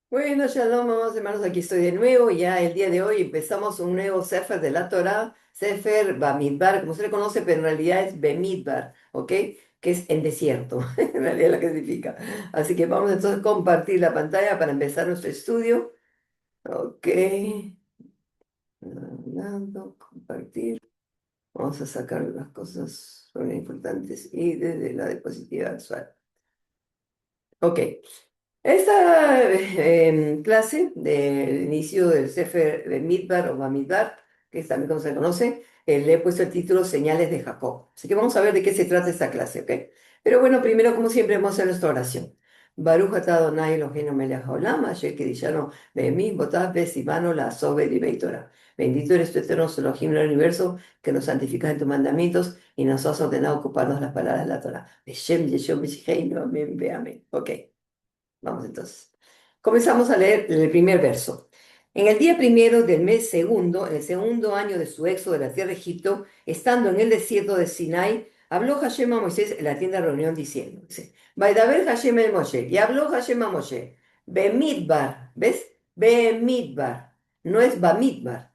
Bueno, shalom, amados hermanos, aquí estoy de nuevo. Ya el día de hoy empezamos un nuevo Sefer de la Torah, Sefer Bamidbar, como se le conoce, pero en realidad es Bemidbar, ¿ok? Que es en desierto, en realidad lo que significa. Así que vamos entonces a compartir la pantalla para empezar nuestro estudio. Ok, compartir. Vamos a sacar las cosas son importantes y desde la diapositiva actual. Ok. Esta clase del inicio del Sefer de Midbar o Bamidbar, que es también como se conoce, le he puesto el título Señales de Jacob. Así que vamos a ver de qué se trata esta clase, ¿ok? Pero bueno, primero, como siempre, vamos a hacer nuestra oración. Baruch atah Adonai Eloheinu melech haolam, asher kidishanu be'emim botav be'simanu la'asov b'divei Torah. Bendito eres tú, eterno Elohim del universo, que nos santificas en tus mandamientos y nos has ordenado ocuparnos las palabras de la Torah. Beshem Yeshua Meshicheinu, amén, ve amén. Ok. Vamos entonces. Comenzamos a leer el primer verso. En el día primero del mes segundo, en el segundo año de su éxodo de la tierra de Egipto, estando en el desierto de Sinai, habló Hashem a Moisés en la tienda de reunión diciendo, dice, Vaidaber Hashem el Moshe, y habló Hashem a Moshe, Bemidbar, ¿ves? Bemidbar, no es Bamidbar.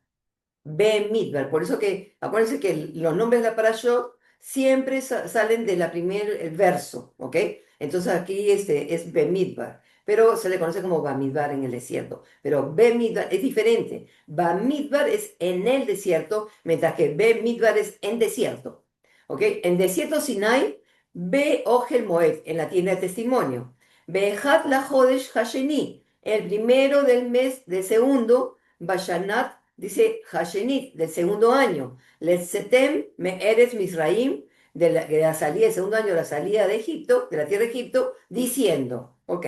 Bemidbar. Por eso que, acuérdense que los nombres de la parashot siempre salen de la primer el verso, ¿ok? Entonces aquí este es Bemidbar, pero se le conoce como Bamidbar en el desierto. Pero Bemidbar es diferente. Bamidbar es en el desierto, mientras que Bemidbar es en desierto, ¿ok? En desierto Sinai, Be Ogel Moed, en la tienda de testimonio. Behat la Hodesh Hasheni, el primero del mes del segundo, Bashanat. Dice Hashenit, del segundo año. Letzetem me eres Misraim, de la salida, del segundo año de la salida de Egipto, de la tierra de Egipto, diciendo. Ok,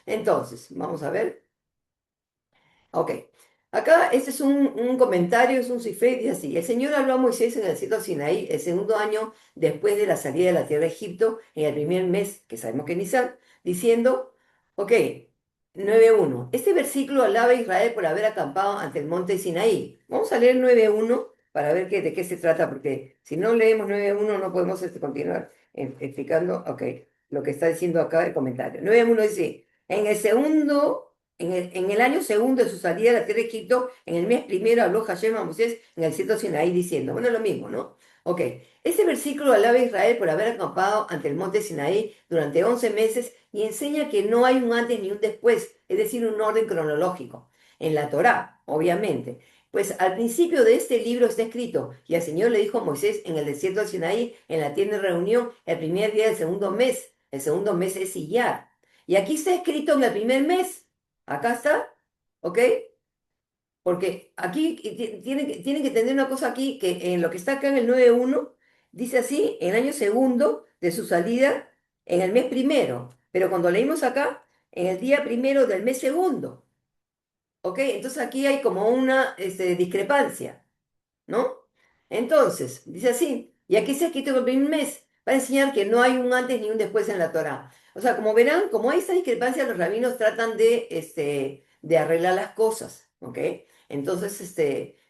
entonces, vamos a ver. Ok, acá este es un comentario, es un cifre, dice así. El Señor habló a Moisés en el desierto de Sinaí, el segundo año después de la salida de la tierra de Egipto, en el primer mes, que sabemos que es Nisan, diciendo, ok, 9:1. Este versículo alaba a Israel por haber acampado ante el monte Sinaí. Vamos a leer 9:1 para ver de qué se trata, porque si no leemos 9:1 no podemos continuar explicando, ok, lo que está diciendo acá el comentario. 9:1 dice, en el segundo en el año segundo de su salida de la tierra de Egipto, en el mes primero habló Hashem a Moisés en el desierto de Sinaí diciendo, bueno, lo mismo, ¿no? Ok, este versículo alaba a Israel por haber acampado ante el monte Sinaí durante 11 meses y enseña que no hay un antes ni un después, es decir, un orden cronológico. En la Torá, obviamente. Pues al principio de este libro está escrito, y el Señor le dijo a Moisés en el desierto de Sinaí, en la tienda de reunión, el primer día del segundo mes. El segundo mes es Iyar. Y aquí está escrito en el primer mes. Acá está, ¿ok? Porque aquí tienen que tener una cosa aquí, que en lo que está acá en el 9:1, dice así, en el año segundo de su salida, en el mes primero. Pero cuando leímos acá, en el día primero del mes segundo, ¿ok? Entonces aquí hay como una discrepancia. ¿No? Entonces, dice así, y aquí se ha escrito en el primer mes, para enseñar que no hay un antes ni un después en la Torá. O sea, como verán, como hay esta discrepancia, los rabinos tratan de arreglar las cosas, ¿ok? Entonces,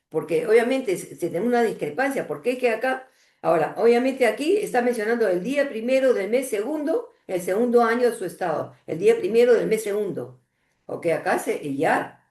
porque obviamente si tenemos una discrepancia, ¿por qué que acá? Ahora, obviamente aquí está mencionando el día primero del mes segundo, el segundo año de su estado, el día primero del mes segundo, ¿ok? Acá y ya.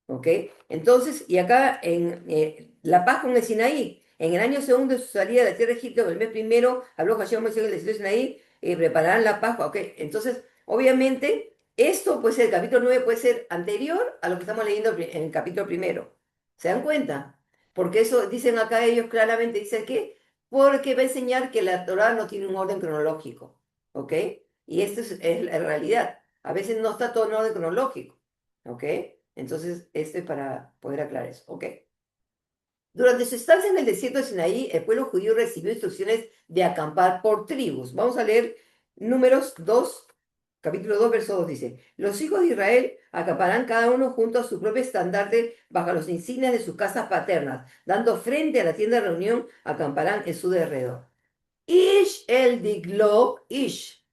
¿Ok? Entonces, y acá en la paz con el Sinaí, en el año segundo de su salida de la tierra de Egipto, en el mes primero, habló Hashem a Moisés en el desierto de Sinaí, y prepararán la paz, ¿ok? Entonces, obviamente, esto puede ser, el capítulo 9 puede ser anterior a lo que estamos leyendo en el capítulo primero. ¿Se dan cuenta? Porque eso dicen acá ellos claramente, dicen que, porque va a enseñar que la Torah no tiene un orden cronológico, ¿ok? Y esto es la realidad. A veces no está todo en orden cronológico, ¿ok? Entonces, este es para poder aclarar eso. Ok. Durante su estancia en el desierto de Sinaí, el pueblo judío recibió instrucciones de acampar por tribus. Vamos a leer Números 2, capítulo 2, verso 2 dice, los hijos de Israel acamparán cada uno junto a su propio estandarte bajo los insignias de sus casas paternas, dando frente a la tienda de reunión, acamparán en su derredor. Ish el diglo, ish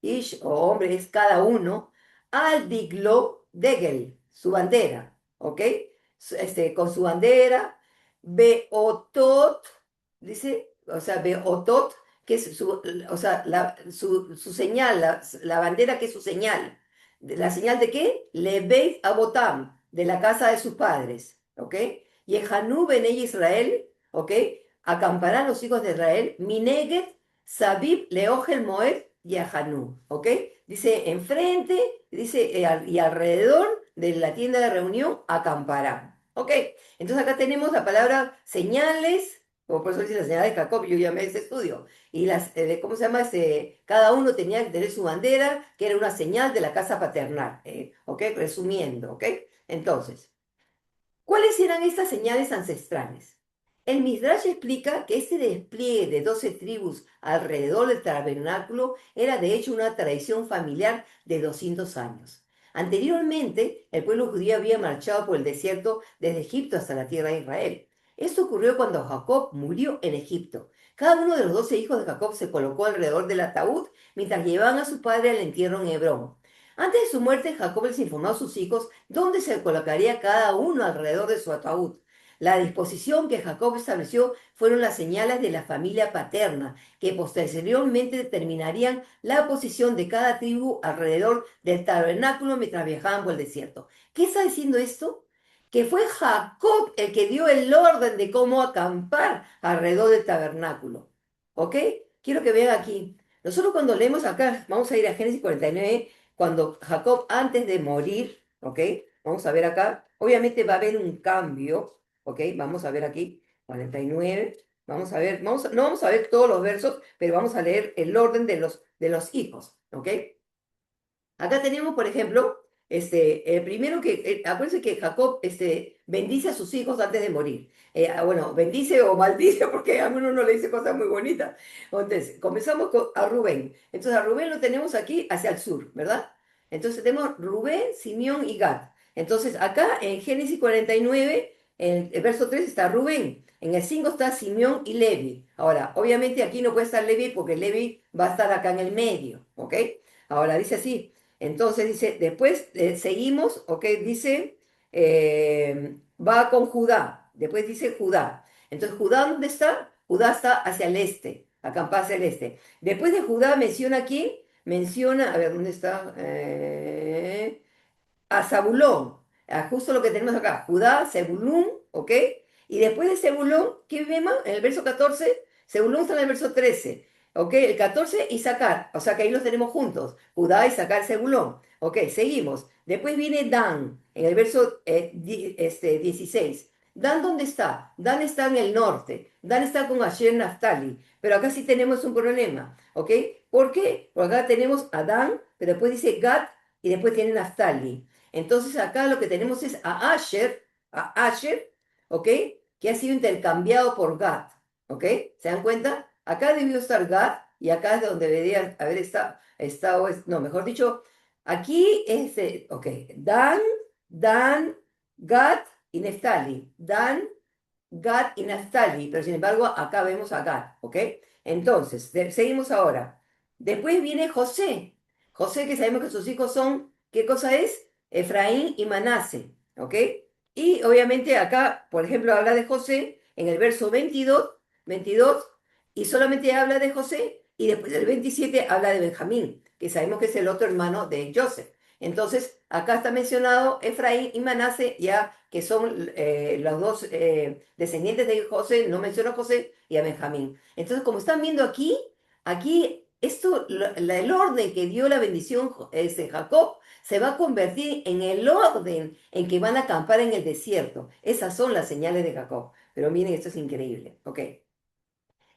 o hombre es cada uno, al diglo degel, su bandera, ¿ok? Con su bandera, beotot, dice, o sea, beotot, que es su, o sea, su señal, la bandera que es su señal. ¿La señal de qué? Lebeit Abotam, de la casa de sus padres, ¿ok? Y Hanú Bene Israel, ¿ok? Acamparán los hijos de Israel, Mineget, Sabib, Leogel, Moed y a Hanú, ¿ok? Dice enfrente, dice y alrededor de la tienda de reunión acamparán, ¿ok? Entonces acá tenemos la palabra señales, o por eso dice la señal de Jacob, yo llamé ese estudio, y las, ¿cómo se llama? Cada uno tenía que tener su bandera, que era una señal de la casa paternal, ¿ok? Resumiendo, ¿ok? Entonces, ¿cuáles eran estas señales ancestrales? El Midrash explica que este despliegue de 12 tribus alrededor del tabernáculo era de hecho una tradición familiar de 200 años. Anteriormente, el pueblo judío había marchado por el desierto desde Egipto hasta la tierra de Israel. Esto ocurrió cuando Jacob murió en Egipto. Cada uno de los 12 hijos de Jacob se colocó alrededor del ataúd mientras llevaban a su padre al entierro en Hebrón. Antes de su muerte, Jacob les informó a sus hijos dónde se colocaría cada uno alrededor de su ataúd. La disposición que Jacob estableció fueron las señales de la familia paterna, que posteriormente determinarían la posición de cada tribu alrededor del tabernáculo mientras viajaban por el desierto. ¿Qué está diciendo esto? Que fue Jacob el que dio el orden de cómo acampar alrededor del tabernáculo. ¿Ok? Quiero que vean aquí. Nosotros cuando leemos acá, vamos a ir a Génesis 49, cuando Jacob antes de morir, ¿ok? Vamos a ver acá, obviamente va a haber un cambio, ¿ok? Vamos a ver aquí, 49, vamos a ver, no vamos a ver todos los versos, pero vamos a leer el orden de los hijos, ¿ok? Acá tenemos, por ejemplo, el primero que, acuérdense que Jacob bendice a sus hijos antes de morir. Bueno, bendice o maldice porque a uno no le dice cosas muy bonitas. Entonces, comenzamos a Rubén. Entonces, a Rubén lo tenemos aquí hacia el sur, ¿verdad? Entonces, tenemos Rubén, Simeón y Gad. Entonces, acá en Génesis 49, en el verso 3 está Rubén. En el 5 está Simeón y Levi. Ahora, obviamente aquí no puede estar Levi porque Levi va a estar acá en el medio, ¿ok? Ahora dice así. Entonces dice, después seguimos, ok, dice, va con Judá, después dice Judá. Entonces, ¿Judá dónde está? Judá está hacia el este, acampada hacia el este. Después de Judá menciona aquí, menciona, a ver, ¿dónde está? A Zabulón, a justo lo que tenemos acá, Judá, Zebulún, ¿ok? Y después de Zebulón, ¿qué vemos? En el verso 14, Zebulún está en el verso 13, ¿ok? El 14, Isaacar, o sea que ahí los tenemos juntos, Judá, Isaacar, Zebulón, ¿ok? Seguimos. Después viene Dan, en el verso 16. ¿Dan dónde está? Dan está en el norte, Dan está con Asher Naftali, pero acá sí tenemos un problema, ¿ok? ¿Por qué? Porque acá tenemos a Dan, pero después dice Gad y después tiene Naftali. Entonces acá lo que tenemos es a Asher, ¿ok? Que ha sido intercambiado por Gad, ¿ok? ¿Se dan cuenta? Acá debió estar Gad y acá es donde debería haber estado, no, mejor dicho, aquí es, ok, Dan, Gad y Neftali. Dan, Gad y Naftali, pero sin embargo acá vemos a Gad, ¿ok? Entonces, seguimos ahora. Después viene José. José, que sabemos que sus hijos son, ¿qué cosa es? Efraín y Manase, ¿ok? Y obviamente acá, por ejemplo, habla de José en el verso 22, y solamente habla de José, y después del 27 habla de Benjamín, que sabemos que es el otro hermano de Joseph. Entonces, acá está mencionado Efraín y Manase, ya que son los dos descendientes de José, no menciona a José y a Benjamín. Entonces, como están viendo aquí esto, el orden que dio la bendición Jacob se va a convertir en el orden en que van a acampar en el desierto. Esas son las señales de Jacob. Pero miren, esto es increíble. Ok.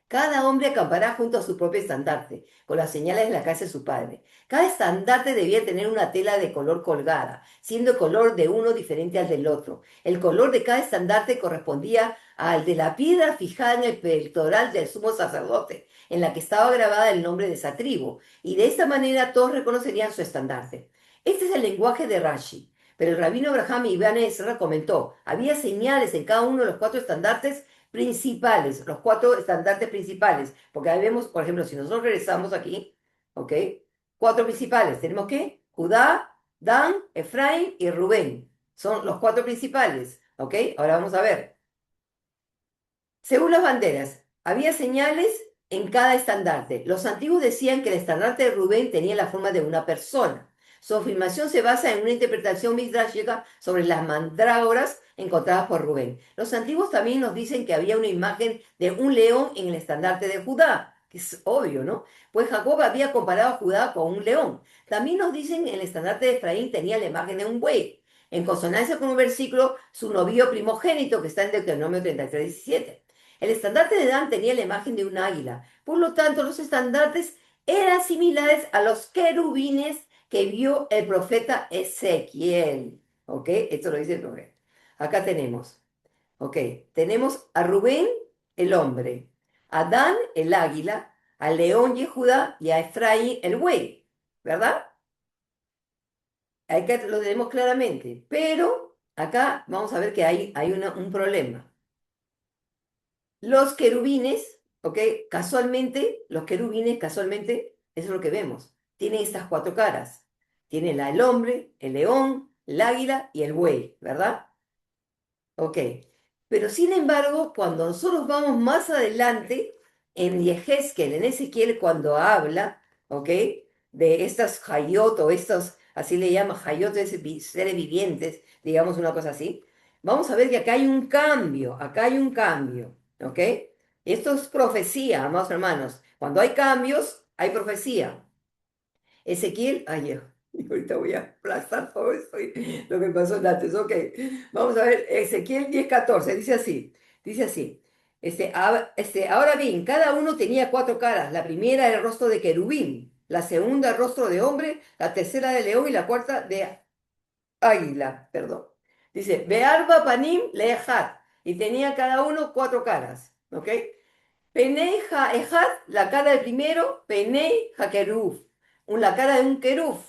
Cada hombre acampará junto a su propio estandarte, con las señales de la casa de su padre. Cada estandarte debía tener una tela de color colgada, siendo el color de uno diferente al del otro. El color de cada estandarte correspondía al de la piedra fijada en el pectoral del sumo sacerdote, en la que estaba grabada el nombre de esa tribu, y de esta manera todos reconocerían su estandarte. Este es el lenguaje de Rashi. Pero el rabino Abraham Ibn Ezra comentó, había señales en cada uno de los cuatro estandartes principales, los cuatro estandartes principales, porque ahí vemos, por ejemplo, si nosotros regresamos aquí, ¿ok? Cuatro principales, tenemos que Judá, Dan, Efraín y Rubén, son los cuatro principales, ¿ok? Ahora vamos a ver. Según las banderas, había señales en cada estandarte. Los antiguos decían que el estandarte de Rubén tenía la forma de una persona. Su afirmación se basa en una interpretación midrashica sobre las mandrágoras encontradas por Rubén. Los antiguos también nos dicen que había una imagen de un león en el estandarte de Judá, que es obvio, ¿no? Pues Jacob había comparado a Judá con un león. También nos dicen que el estandarte de Efraín tenía la imagen de un buey, en consonancia con un versículo, su novio primogénito, que está en Deuteronomio 33:17. El estandarte de Dan tenía la imagen de un águila. Por lo tanto, los estandartes eran similares a los querubines que vio el profeta Ezequiel. ¿Ok? Esto lo dice el profeta. Acá tenemos, ¿ok? Tenemos a Rubén, el hombre, a Dan, el águila, a León y Judá y a Efraín, el buey, ¿verdad? Acá lo tenemos claramente, pero acá vamos a ver que hay un problema. Los querubines, ¿ok? Casualmente, los querubines, casualmente, eso es lo que vemos. Tienen estas cuatro caras. Tiene el hombre, el león, el águila y el buey, ¿verdad? Ok. Pero sin embargo, cuando nosotros vamos más adelante, en Yehezkel, en Ezequiel, cuando habla, ¿ok? De estas hayot o estos, así le llama, hayot, seres vivientes, digamos una cosa así, vamos a ver que acá hay un cambio, ¿ok? Esto es profecía, amados hermanos. Cuando hay cambios, hay profecía. Ezequiel, ayer, y ahorita voy a aplastar todo esto lo que pasó antes. Ok, vamos a ver, Ezequiel 10:14, dice así, ahora bien, cada uno tenía cuatro caras, la primera era el rostro de querubín, la segunda el rostro de hombre, la tercera de león y la cuarta de águila, perdón. Dice, Bearba Panim Leejat, y tenía cada uno cuatro caras, ¿ok? Penei Ejad, la cara del primero, Penei Hakeruf, la cara de un queruf,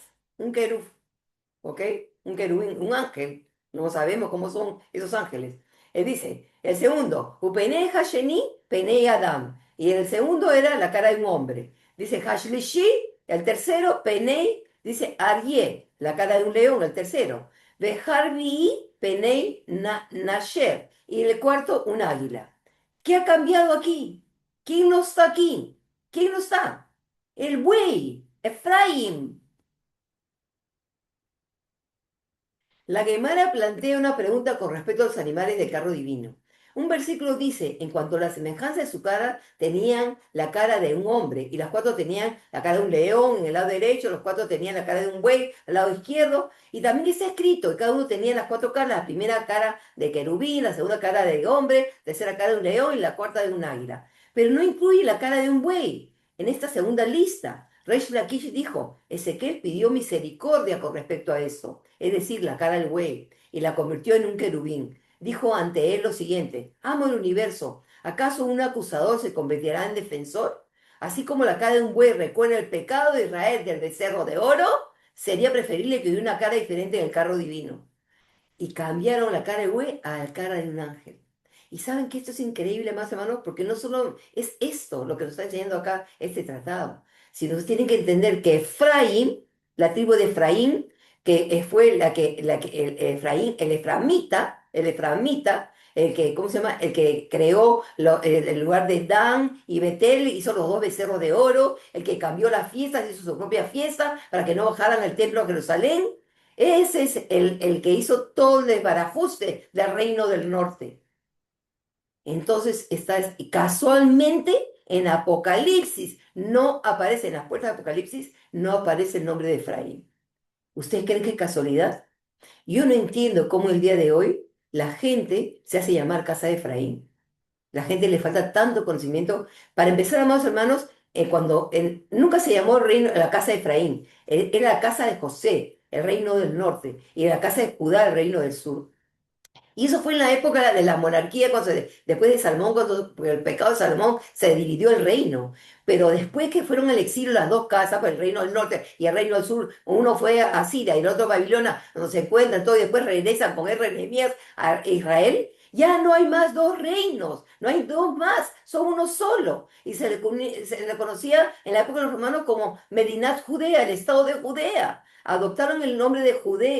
¿ok? Un querubín, un ángel. No sabemos cómo son esos ángeles. Él dice, el segundo, Upenei Hasheni, Penei Adam. Y el segundo era la cara de un hombre. Dice Hashlishi, el tercero, Penei, dice Aryeh, la cara de un león, el tercero. Beharbi, Penei Nasher. Y el cuarto, un águila. ¿Qué ha cambiado aquí? ¿Quién no está aquí? ¿Quién no está? El buey, Efraín. La Gemara plantea una pregunta con respecto a los animales del carro divino. Un versículo dice, en cuanto a la semejanza de su cara, tenían la cara de un hombre, y las cuatro tenían la cara de un león en el lado derecho, los cuatro tenían la cara de un buey al lado izquierdo, y también está escrito, que cada uno tenía las cuatro caras, la primera cara de querubín, la segunda cara de hombre, la tercera cara de un león y la cuarta de un águila. Pero no incluye la cara de un buey en esta segunda lista. Reish Lakish dijo, Ezequiel pidió misericordia con respecto a eso, es decir, la cara del buey, y la convirtió en un querubín. Dijo ante él lo siguiente, amo el universo, ¿acaso un acusador se convertirá en defensor? Así como la cara de un buey recuerda el pecado de Israel del becerro de oro, sería preferible que hubiera una cara diferente en el carro divino y cambiaron la cara de buey a la cara de un ángel. Y saben que esto es increíble, más hermanos, porque no solo es esto lo que nos está enseñando acá este tratado, sino que tienen que entender que Efraín, la tribu de Efraín, que fue la que Efraín, el eframita, el que, ¿cómo se llama? El que creó el lugar de Dan y Betel, hizo los dos becerros de oro, el que cambió las fiestas, hizo su propia fiesta para que no bajaran el templo a Jerusalén. Ese es el que hizo todo el desbarajuste del reino del norte. Entonces está casualmente en Apocalipsis, no aparece en las puertas de Apocalipsis, no aparece el nombre de Efraín. ¿Ustedes creen que es casualidad? Yo no entiendo cómo el día de hoy la gente se hace llamar casa de Efraín. La gente le falta tanto conocimiento. Para empezar, amados hermanos, nunca se llamó la casa de Efraín, era la casa de José, el reino del norte, y la casa de Judá, el reino del sur. Y eso fue en la época de la monarquía, después de Salomón, cuando por el pecado de Salomón se dividió el reino. Pero después que fueron al exilio las dos casas, pues el reino del norte y el reino del sur, uno fue a Siria y el otro a Babilonia, donde se encuentran todos y después regresan con Nehemías a Israel, ya no hay más dos reinos, no hay dos más, son uno solo. Y se le conocía en la época de los romanos como Medinat Judea, el estado de Judea. Adoptaron el nombre de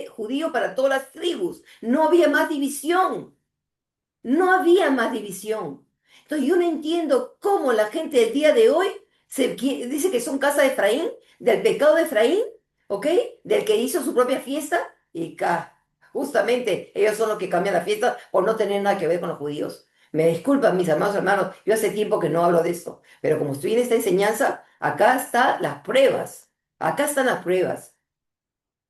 judío para todas las tribus. No había más división. No había más división. Entonces yo no entiendo cómo la gente del día de hoy dice que son casa de Efraín, del pecado de Efraín. ¿ok? Del que hizo su propia fiesta y justamente ellos son los que cambian la fiesta por no tener nada que ver con los judíos. Me disculpan mis amados hermanos, yo hace tiempo que no hablo de esto, pero como estoy en esta enseñanza, acá están las pruebas, acá están las pruebas.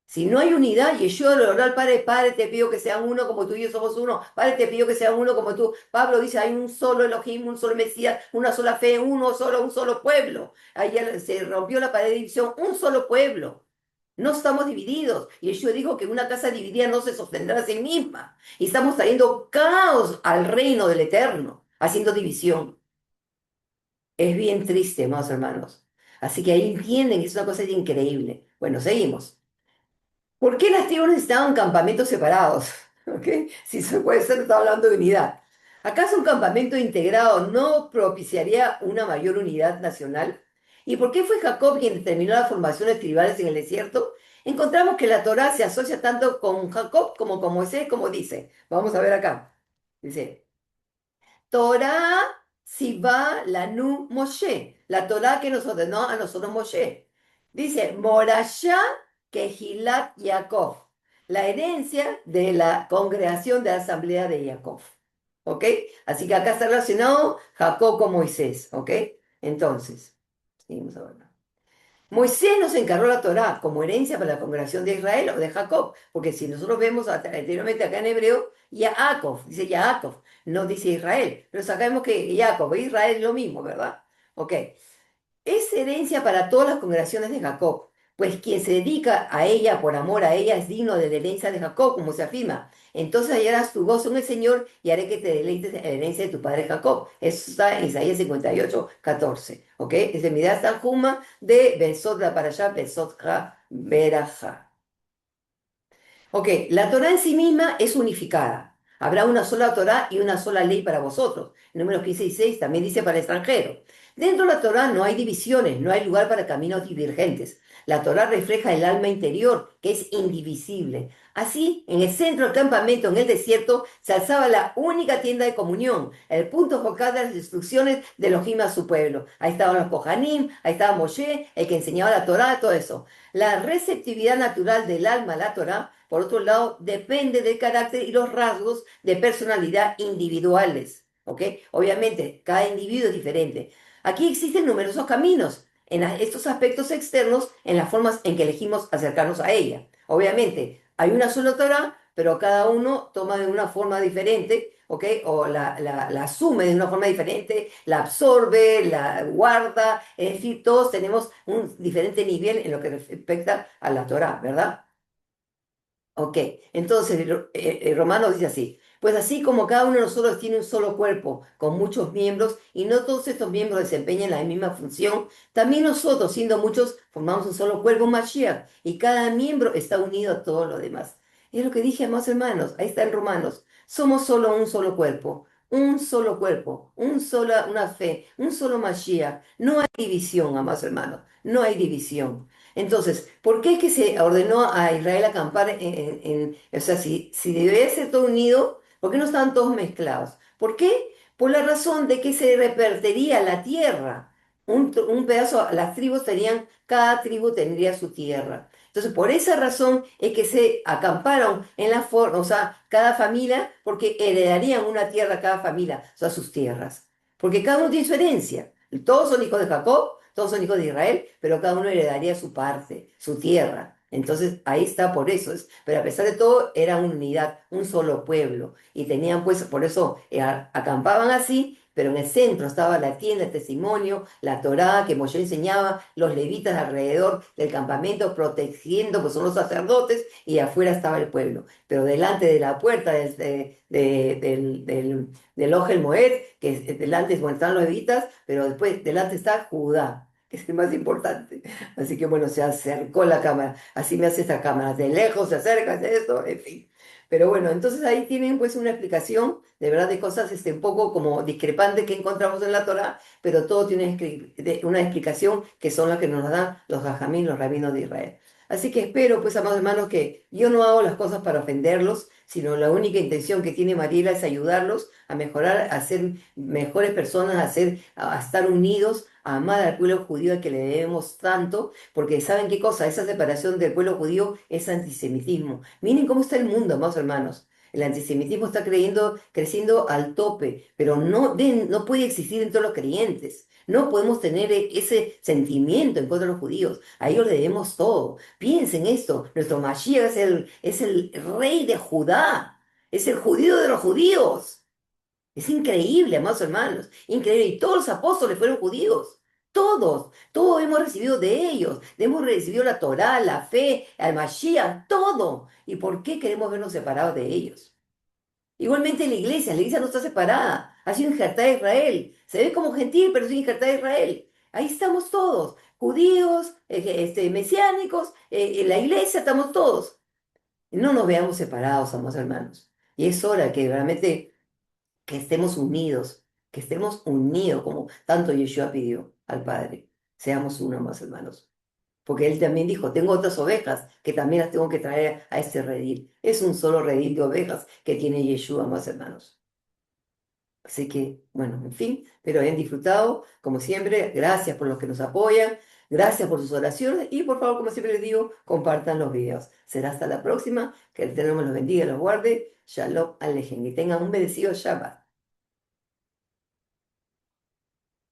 Si no hay unidad, Yeshua le oró al Padre, Padre, te pido que sean uno como tú y yo somos uno. Padre, te pido que sean uno como tú. Pablo dice, hay un solo Elohim, un solo Mesías, una sola fe, un solo pueblo. Ayer se rompió la pared de división, un solo pueblo. No estamos divididos. Yeshua dijo que una casa dividida no se sostendrá a sí misma. Y estamos trayendo caos al reino del Eterno, haciendo división. Es bien triste, amados hermanos. Así que ahí entienden, es una cosa increíble. Bueno, seguimos. ¿Por qué las tribus necesitaban campamentos separados? ¿Ok? Si se puede ser, está hablando de unidad. ¿Acaso un campamento integrado no propiciaría una mayor unidad nacional? ¿Y por qué fue Jacob quien determinó las formaciones tribales en el desierto? Encontramos que la Torá se asocia tanto con Jacob como con Moisés, como dice. Vamos a ver acá. Dice, Torah Sivá Lanu Moshe, la Torah que nos ordenó a nosotros Moshe. Dice, Morashá Kehilat Yaakov, la herencia de la congregación de la asamblea de Jacob. ¿Ok? Así que acá está relacionado Jacob con Moisés. ¿Ok? Entonces, seguimos ahora. Moisés nos encargó la Torá como herencia para la congregación de Israel o de Jacob, porque si nosotros vemos anteriormente acá en hebreo, Yaakov, dice Yaakov, no dice Israel, pero sabemos que Jacob e Israel es lo mismo, ¿verdad? Ok, es herencia para todas las congregaciones de Jacob, pues quien se dedica a ella por amor a ella es digno de la herencia de Jacob, como se afirma. Entonces hallarás tu gozo en el Señor y haré que te deleites en la herencia de tu padre Jacob. Eso está en Isaías 58, 14. ¿Ok? Es de Midas Tanjuma de Besot la Parashá, Besot Ha Beraja. Ok, la Torá en sí misma es unificada. Habrá una sola Torá y una sola ley para vosotros. Números 15 y 6 también dice para el extranjero. Dentro de la Torá no hay divisiones, no hay lugar para caminos divergentes. La Torá refleja el alma interior, que es indivisible. Así, en el centro del campamento, en el desierto, se alzaba la única tienda de comunión, el punto focal de las instrucciones de Elohim a su pueblo. Ahí estaban los Kohanim, ahí estaba Moshe, el que enseñaba la Torá, todo eso. La receptividad natural del alma a la Torá, por otro lado, depende del carácter y los rasgos de personalidad individuales. ¿Ok? Obviamente, cada individuo es diferente. Aquí existen numerosos caminos en estos aspectos externos, en las formas en que elegimos acercarnos a ella. Obviamente, hay una sola Torah, pero cada uno toma de una forma diferente, ¿ok? O la asume de una forma diferente, la absorbe, la guarda, en fin, todos tenemos un diferente nivel en lo que respecta a la Torah, ¿verdad? Ok, entonces el Romano dice así, pues así como cada uno de nosotros tiene un solo cuerpo con muchos miembros y no todos estos miembros desempeñan la misma función, también nosotros, siendo muchos, formamos un solo cuerpo, un Mashiach, y cada miembro está unido a todos los demás. Es lo que dije, amados hermanos, ahí está en Romanos, somos solo un solo cuerpo, una fe, un solo Mashiach, no hay división, amados hermanos, no hay división. Entonces, ¿por qué es que se ordenó a Israel acampar o sea, si debería ser todo unido, ¿por qué no estaban todos mezclados? ¿Por qué? Por la razón de que se repartiría la tierra. Un pedazo, las tribus tenían, cada tribu tendría su tierra. Entonces, por esa razón es que se acamparon en la forma, o sea, cada familia, porque heredarían una tierra cada familia, o sea, sus tierras. Porque cada uno tiene su herencia. Todos son hijos de Jacob, todos son hijos de Israel, pero cada uno heredaría su parte, su tierra. Entonces ahí está por eso. Pero a pesar de todo, era una unidad, un solo pueblo. Y tenían pues, por eso acampaban así, pero en el centro estaba la tienda, el testimonio, la Torá que Moshe enseñaba, los levitas alrededor del campamento protegiendo, pues son los sacerdotes, y afuera estaba el pueblo. Pero delante de la puerta del Ojel Moed, que delante bueno, están los levitas, pero después delante está Judá, que es el más importante. Así que bueno, se acercó la cámara, así me hace esta cámara, de lejos se acerca, hace esto, en fin. Pero bueno, entonces ahí tienen pues una explicación, de verdad, de cosas un poco como discrepantes que encontramos en la Torá, pero todo tiene una explicación que son las que nos dan los jajamín, los rabinos de Israel. Así que espero, pues, amados hermanos, que yo no hago las cosas para ofenderlos, sino la única intención que tiene Mariela es ayudarlos a mejorar, a ser mejores personas, a estar unidos, a amar al pueblo judío al que le debemos tanto, porque ¿saben qué cosa? Esa separación del pueblo judío es antisemitismo. Miren cómo está el mundo, amados hermanos. El antisemitismo está creciendo al tope, pero no puede existir en todos los creyentes. No podemos tener ese sentimiento en contra de los judíos. A ellos le debemos todo. Piensen esto, nuestro Mashiach es el rey de Judá, es el judío de los judíos. Es increíble, amados hermanos, increíble. Y todos los apóstoles fueron judíos. Todos hemos recibido de ellos. Hemos recibido la Torá, la fe, el Mashiach, todo. ¿Y por qué queremos vernos separados de ellos? Igualmente la iglesia no está separada. Ha sido injertada a Israel. Se ve como gentil, pero es injertada a Israel. Ahí estamos todos, judíos, mesiánicos, en la iglesia estamos todos. No nos veamos separados, amados hermanos. Y es hora que realmente que estemos unidos como tanto Yeshua pidió al Padre. Seamos uno, amados hermanos. Porque él también dijo, tengo otras ovejas que también las tengo que traer a este redil. Es un solo redil de ovejas que tiene Yeshua, amados hermanos. Así que, bueno, en fin, pero hayan disfrutado, como siempre, gracias por los que nos apoyan, gracias por sus oraciones y por favor, como siempre les digo, compartan los videos. Será hasta la próxima, que el Eterno me los bendiga y los guarde. Shalom Alejem, y tengan un bendecido Shabbat.